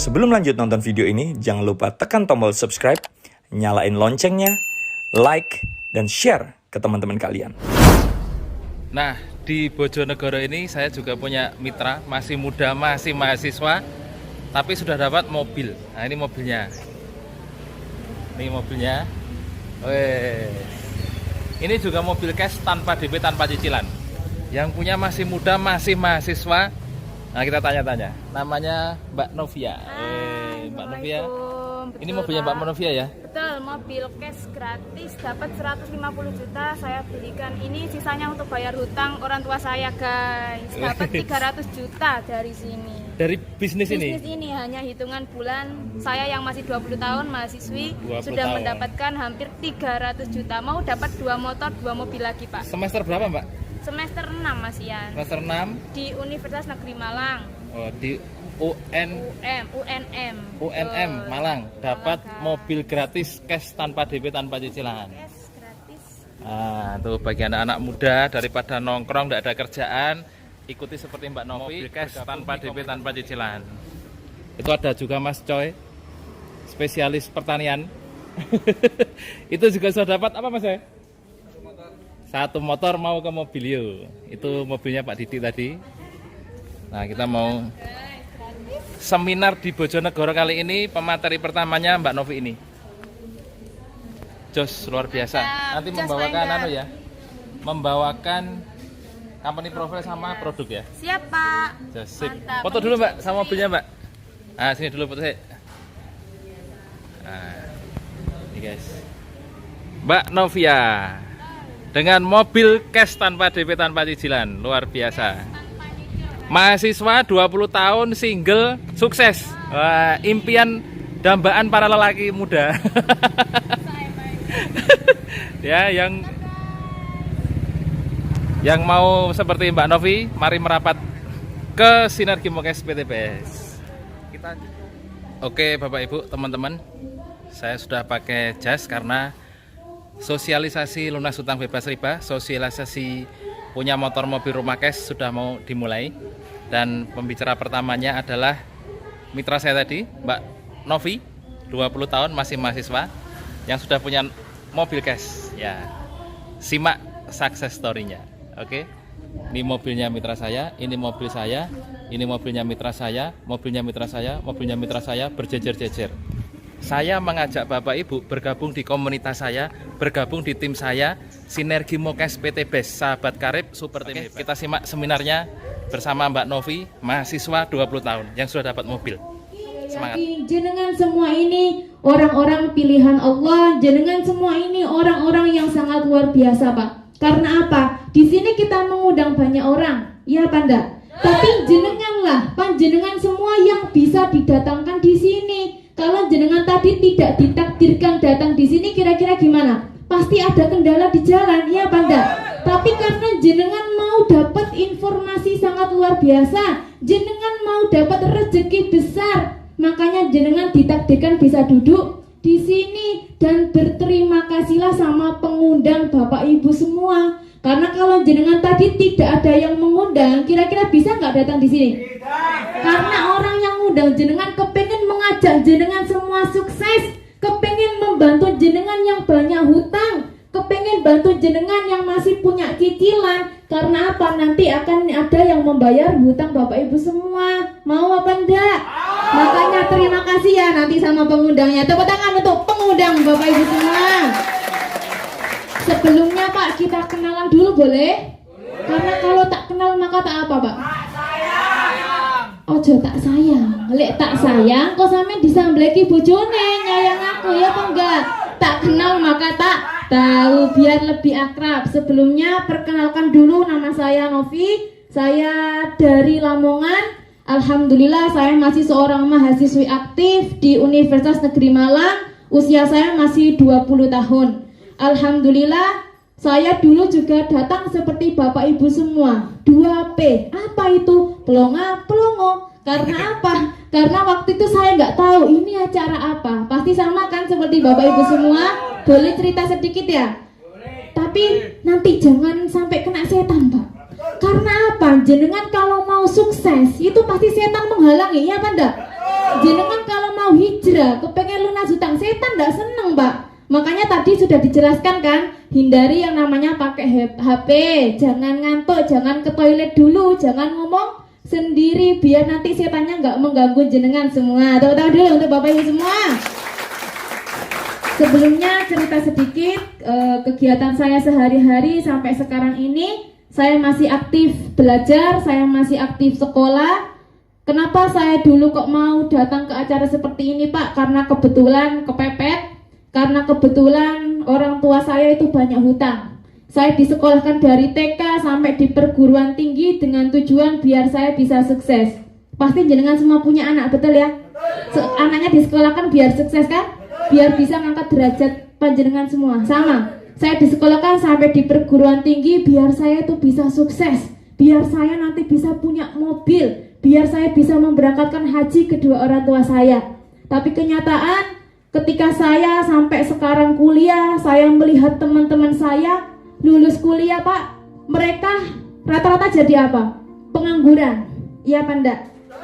Sebelum lanjut nonton video ini, jangan lupa tekan tombol subscribe, nyalain loncengnya, like, dan share ke teman-teman kalian. Nah, di Bojonegoro ini saya juga punya mitra, masih muda, masih mahasiswa, tapi sudah dapat mobil. Nah, ini mobilnya. Ini mobilnya. Ini juga mobil cash tanpa DP, tanpa cicilan. Yang punya masih muda, masih mahasiswa. Nah, kita tanya-tanya. Namanya Mbak Novia. Mbak Novia. Betul, Ini mobilnya Mbak Novia ya? Betul, mobil cash gratis dapat 150 juta saya belikan. Ini sisanya untuk bayar hutang orang tua saya, guys. Dapat 300 juta dari sini. Dari bisnis ini? Bisnis ini hanya hitungan bulan. Saya yang masih 20 tahun mahasiswi 20 sudah tahun. mendapatkan hampir 300 juta. Mau dapat 2 motor, 2 mobil lagi, Pak. Semester berapa, Mbak? Semester 6, Mas Ian. Semester 6 Di Universitas Negeri Malang. oh, di UNM UNM Malang dapat Malang. mobil gratis cash tanpa DP, tanpa cicilan. Cash gratis. Nah, tuh bagi anak-anak muda daripada nongkrong tidak ada kerjaan, ikuti seperti Mbak Novi, cash tanpa DP, tanpa cicilan. Itu ada juga Mas Coy, spesialis pertanian. Itu juga sudah dapat apa Mas ya? Satu motor mau ke Mobilio. Itu mobilnya Pak Didi tadi. Nah, kita mau seminar di Bojonegoro kali ini. Pemateri pertamanya Mbak Novi ini. Jos, luar biasa. Nanti membawakan ya. Membawakan company profile sama produk ya. Siap, Pak. Jos, sip. Mantap. Foto dulu Mbak sama mobilnya Mbak. Nah, sini dulu foto saya. Nah, ini guys. Mbak Novia dengan mobil cash tanpa DP, tanpa cicilan, luar biasa. Mahasiswa 20 tahun, single, sukses. Wah, impian dambaan para lelaki muda. Ya, yang mau seperti Mbak Novi, mari merapat ke Sinergi Mokes PTPS. Oke, Bapak Ibu, teman-teman, saya sudah pakai jas karena sosialisasi lunas hutang bebas riba, sosialisasi punya motor, mobil, rumah cash sudah mau dimulai. Dan pembicara pertamanya adalah mitra saya tadi, Mbak Novi, 20 tahun, masih mahasiswa, yang sudah punya mobil cash. Ya, simak success story-nya. Oke, ini mobilnya mitra saya, ini mobil saya, ini mobilnya mitra saya, mobilnya mitra saya, mobilnya mitra saya, berjejer-jejer. Saya mengajak Bapak Ibu bergabung di komunitas saya, bergabung di tim saya, Sinergi Mokes PTBes, sahabat karib, super tim. Kita simak seminarnya bersama Mbak Novi, mahasiswa 20 tahun yang sudah dapat mobil. Semangat. Jenengan semua ini orang-orang pilihan Allah, jenengan semua ini orang-orang yang sangat luar biasa, Pak. Karena apa? Di sini kita mengundang banyak orang, ya Pak enggak? Tapi jenenganlah, panjenengan semua yang bisa didatangkan di sini. Kalau jenengan tadi tidak ditakdirkan datang di sini, kira-kira gimana? Pasti ada kendala di jalan, ya Pak enggak? Tapi karena jenengan mau dapat informasi sangat luar biasa, jenengan mau dapat rezeki besar, makanya jenengan ditakdirkan bisa duduk di sini. Dan berterima kasihlah sama pengundang Bapak Ibu semua. Karena kalau jenengan tadi tidak ada yang mengundang, kira-kira bisa nggak datang di sini? Karena orang yang ngundang jenengan kepengen mengajak jenengan semua sukses, kepengen membantu jenengan yang banyak hutang, kepengen bantu jenengan yang masih punya cicilan. Karena apa? Nanti akan ada yang membayar hutang Bapak Ibu semua. Mau apa enggak? Makanya terima kasih ya nanti sama pengundangnya. Tepuk tangan untuk pengundang Bapak Ibu semua. Sebelumnya Pak, kita kenalan dulu boleh? Karena kalau tak kenal maka tak apa Pak? Ojo tak sayang. Lek tak sayang kok sampe disambleki bojone, nyayang aku ya apa enggak? Tak kenal maka tak tahu, biar lebih akrab. Sebelumnya perkenalkan dulu, nama saya Novi. Saya dari Lamongan. Alhamdulillah saya masih seorang mahasiswi aktif di Universitas Negeri Malang. Usia saya masih 20 tahun. Alhamdulillah, saya dulu juga datang seperti Bapak Ibu semua. 2P, apa itu? Pelonga, pelongo. Karena apa? Karena waktu itu saya nggak tahu ini acara apa. Pasti sama kan seperti Bapak Ibu semua? Boleh cerita sedikit ya? Tapi nanti jangan sampai kena setan, Pak. Karena apa? Jenengan kalau mau sukses, itu pasti setan menghalangi, ya apa enggak? Jenengan kalau mau hijrah, kepengen lunas hutang, setan nggak seneng, Pak. Makanya tadi sudah dijelaskan kan, hindari yang namanya pakai HP, jangan ngantuk, jangan ke toilet dulu, jangan ngomong sendiri biar nanti setannya nggak mengganggu jenengan semua. Tepuk tangan dulu untuk Bapak Ibu semua. Sebelumnya cerita sedikit kegiatan saya sehari-hari sampai sekarang ini, saya masih aktif belajar, saya masih aktif sekolah. Kenapa saya dulu kok mau datang ke acara seperti ini, Pak? Karena kebetulan kepepet. Karena kebetulan orang tua saya itu banyak hutang. Saya disekolahkan dari TK sampai di perguruan tinggi dengan tujuan biar saya bisa sukses. Pasti jenengan semua punya anak, betul ya? Anaknya disekolahkan biar sukses kan? Biar bisa ngangkat derajat panjenengan semua. Sama. Saya disekolahkan sampai di perguruan tinggi biar saya itu bisa sukses. Biar saya nanti bisa punya mobil. Biar saya bisa memberangkatkan haji kedua orang tua saya. Tapi kenyataan ketika saya sampai sekarang kuliah, saya melihat teman-teman saya lulus kuliah, Pak. Mereka rata-rata jadi apa? Pengangguran. Iya apa enggak?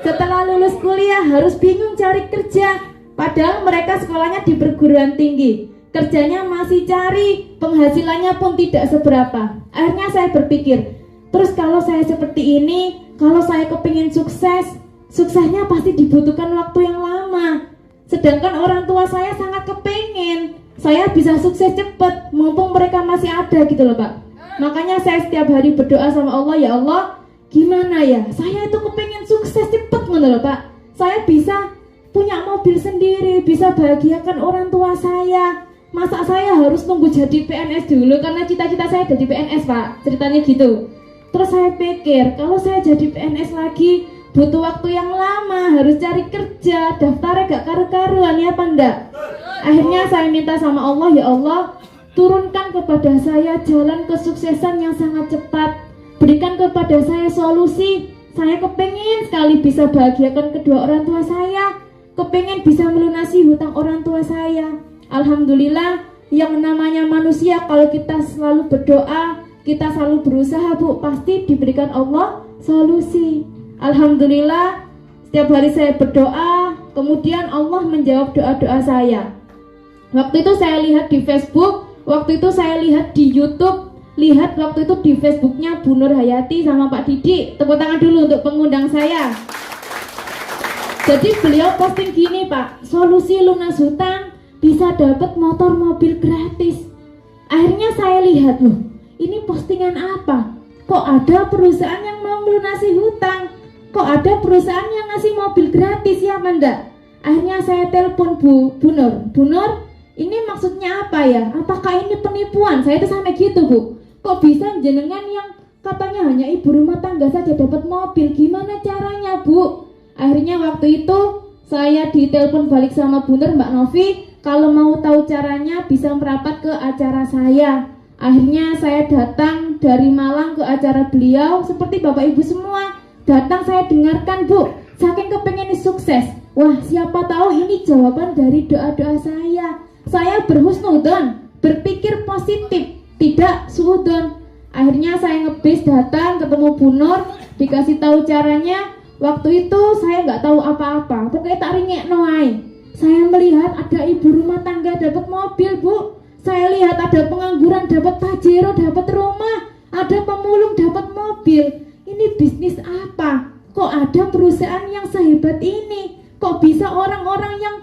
Setelah lulus kuliah harus bingung cari kerja. Padahal mereka sekolahnya di perguruan tinggi. Kerjanya masih cari, penghasilannya pun tidak seberapa. Akhirnya saya berpikir, terus kalau saya seperti ini, kalau saya kepingin sukses, suksesnya pasti dibutuhkan waktu yang lama. Sedangkan orang tua saya sangat kepengen saya bisa sukses cepat, mumpung mereka masih ada gitu loh, Pak. Makanya saya setiap hari berdoa sama Allah, ya Allah, gimana ya, saya itu kepengen sukses cepat gitu loh, Pak. Saya bisa punya mobil sendiri, bisa bahagiakan orang tua saya. Masa saya harus nunggu jadi PNS dulu, karena cita-cita saya jadi PNS, Pak, ceritanya gitu. Terus saya pikir, kalau saya jadi PNS lagi butuh waktu yang lama, harus cari kerja, daftarnya gak karu-karuan, ya apa enggak? Akhirnya saya minta sama Allah, ya Allah, turunkan kepada saya jalan kesuksesan yang sangat cepat. Berikan kepada saya solusi. Saya kepengen sekali bisa bahagiakan kedua orang tua saya, kepengen bisa melunasi hutang orang tua saya. Alhamdulillah, yang namanya manusia kalau kita selalu berdoa, kita selalu berusaha, Bu, pasti diberikan Allah solusi. Alhamdulillah, setiap hari saya berdoa, kemudian Allah menjawab doa-doa saya. Waktu itu saya lihat di Facebook, waktu itu saya lihat di YouTube, lihat waktu itu di Facebooknya Bu Nur Hayati sama Pak Didi. Tepuk tangan dulu untuk pengundang saya. Jadi beliau posting gini, Pak, solusi lunas hutang bisa dapat motor mobil gratis. Akhirnya saya lihat, loh, ini postingan apa? Kok ada perusahaan yang mau melunasi hutang? Kok ada perusahaan yang ngasih mobil gratis, ya Manda? Akhirnya saya telepon Bu Nur, ini maksudnya apa ya? Apakah ini penipuan? Saya itu sampai gitu, Bu. Kok bisa jenengan yang katanya hanya ibu rumah tangga saja dapat mobil? Gimana caranya, Bu? Akhirnya waktu itu saya ditelepon balik sama Bu Nur, Mbak Novi, kalau mau tahu caranya bisa merapat ke acara saya. Akhirnya saya datang dari Malang ke acara beliau seperti Bapak Ibu semua. Datang saya dengarkan, Bu, saking kepengen sukses. Wah, siapa tahu ini jawaban dari doa-doa saya. Saya berhusnudon, berpikir positif, tidak suudon. Akhirnya saya ngebis datang ketemu Bu Nur, dikasih tahu caranya. Waktu itu saya nggak tahu apa-apa, pokoknya tak ringekno ae. Saya melihat ada ibu rumah tangga dapat mobil, Bu. Saya lihat ada pengangguran dapat pajero, dapat rumah, ada pemulung dapat mobil. Ini bisnis apa? Kok ada perusahaan yang sehebat ini? Kok bisa orang-orang yang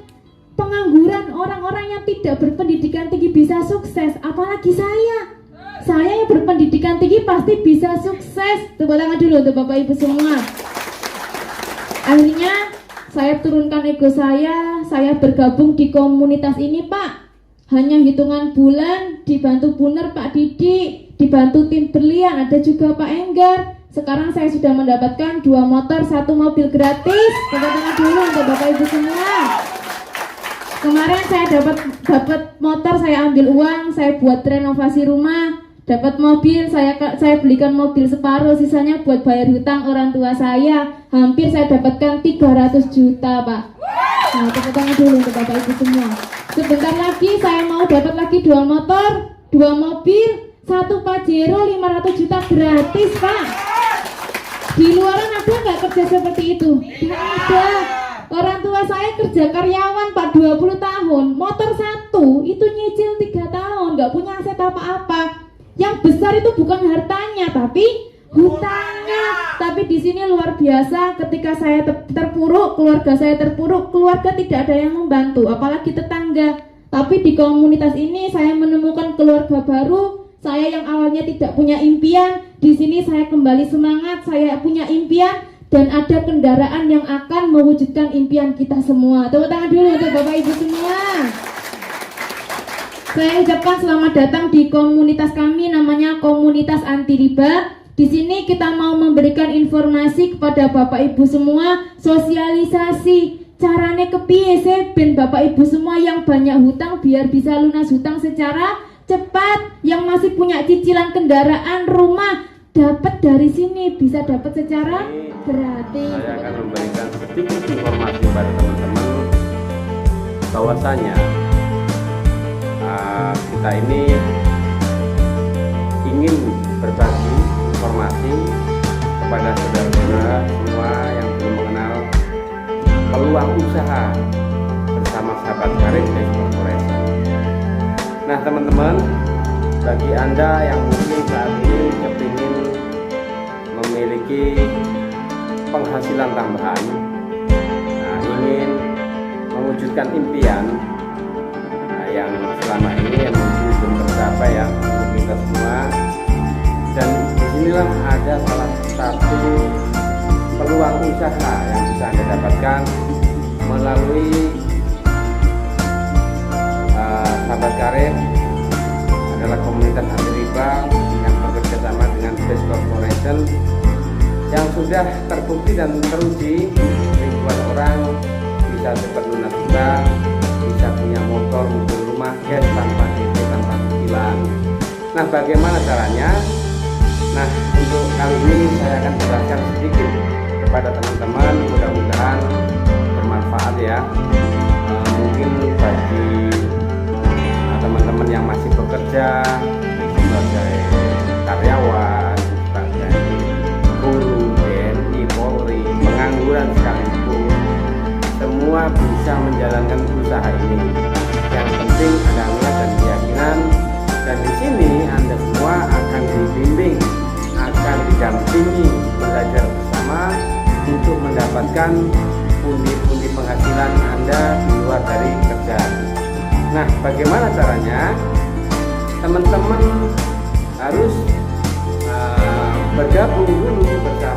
pengangguran, orang-orang yang tidak berpendidikan tinggi bisa sukses? Apalagi saya. Saya yang berpendidikan tinggi pasti bisa sukses. Tepuk tangan dulu untuk Bapak Ibu semua. Akhirnya saya turunkan ego saya bergabung di komunitas ini, Pak. Hanya hitungan bulan, dibantu Bu Nur, Pak Didi, dibantu tim berlian, ada juga Pak Enggar. Sekarang saya sudah mendapatkan 2 motor, 1 mobil gratis. Tepuk tangan dulu untuk Bapak Ibu semua. Kemarin saya dapat motor, saya ambil uang, saya buat renovasi rumah. Dapat mobil, saya belikan mobil separuh, sisanya buat bayar hutang orang tua saya. Hampir saya dapatkan 300 juta, Pak. Nah, tepuk tangan dulu untuk Bapak Ibu semua. Sebentar lagi saya mau dapat lagi 2 motor, 2 mobil, 1 Pajero 500 juta gratis, Pak. Di luaran ada nggak kerja seperti itu? Tidak ada. Orang tua saya kerja karyawan Pak 20 tahun, motor 1 itu nyicil 3 tahun, nggak punya aset apa-apa. Yang besar itu bukan hartanya, tapi hutangnya. Tapi di sini luar biasa, ketika saya terpuruk, keluarga saya terpuruk, keluarga tidak ada yang membantu, apalagi tetangga. Tapi di komunitas ini saya menemukan keluarga baru. Saya yang awalnya tidak punya impian, di sini saya kembali semangat, saya punya impian. Dan ada kendaraan yang akan mewujudkan impian kita semua. Tepuk tangan dulu untuk Bapak Ibu semua. Saya ucapkan selamat datang di komunitas kami, namanya Komunitas Anti Riba. Di sini kita mau memberikan informasi kepada Bapak Ibu semua, sosialisasi carane kepiye sih ben Bapak Ibu semua yang banyak hutang biar bisa lunas hutang secara cepat, yang masih punya cicilan kendaraan, rumah, dapat dari sini, bisa dapat secara gratis. Saya akan memberikan sedikit informasi pada teman-teman bahwasanya kita ini ingin berbagi informasi kepada saudara-saudara semua yang belum mengenal peluang usaha bersama sahabat karib Best Corporation. Nah teman-teman, bagi Anda yang mungkin saat ini kepingin memiliki penghasilan tambahan, ingin mewujudkan impian yang selama ini yang mungkin belum tercapai ya untuk kita semua, dan disinilah ada salah satu peluang usaha yang bisa Anda dapatkan melalui sahabat karib adalah komunitas anti riba yang bekerja sama dengan Best Corporation yang sudah terbukti dan teruji ribuan orang bisa cepat lunas hutang, bisa punya motor, mobil, rumah, gas tanpa DP, tanpa cicilan. Nah, bagaimana caranya? Nah, untuk kali ini saya akan jelaskan sedikit kepada teman-teman, mudah-mudahan bermanfaat ya. Mungkin bagi teman-teman yang masih bekerja sebagai karyawan, sebagai guru, TNI, Polri, pengangguran sekalipun, semua bisa menjalankan usaha ini. Yang penting ada niat dan keyakinan, dan di sini Anda semua akan dibimbing, akan didampingi, belajar bersama untuk mendapatkan pundi-pundi penghasilan Anda di luar dari kerjaan. Nah, bagaimana caranya? Teman-teman harus bergabung dulu bersama